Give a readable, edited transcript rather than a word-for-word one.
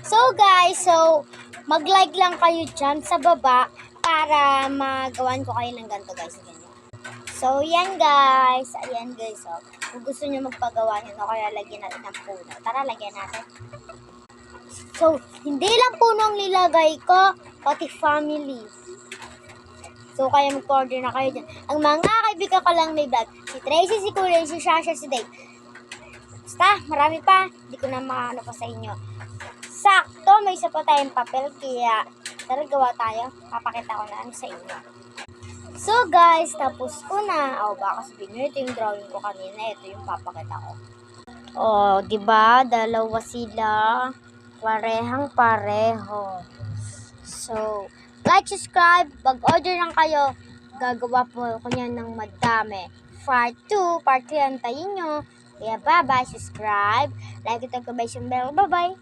So guys, mag-like lang kayo dyan sa baba para magawan ko kayo ng ganito guys. Ganyan. So yan guys, ayan guys. So, kung gusto nyo magpagawa nyo, kaya lagyan natin ng puno. Tara, lagyan natin. So, hindi lang puno ang nilagay ko, pati family. So, kaya mag-order na kayo dyan. Ang mga kaibigan ko lang may vlog, si Tracy, si Kuya, si Shasha, si Dave. Basta, marami pa. Hindi ko na maano pa sa inyo. Sakto, may isa pa tayong papel, kaya tara gawa tayo. Papakita ko na sa inyo. So guys, tapos ko na. Baka sabihin nyo, ito yung drawing ko kanina. Ito yung papakita ko. Diba? Dalawa sila. Parehang pareho. So, like, subscribe. Pag-order lang kayo, gagawa po ko niyan ng madami. Part 2, part 3, antayin nyo. Kaya bye-bye, subscribe. Like it, bell. Bye-bye.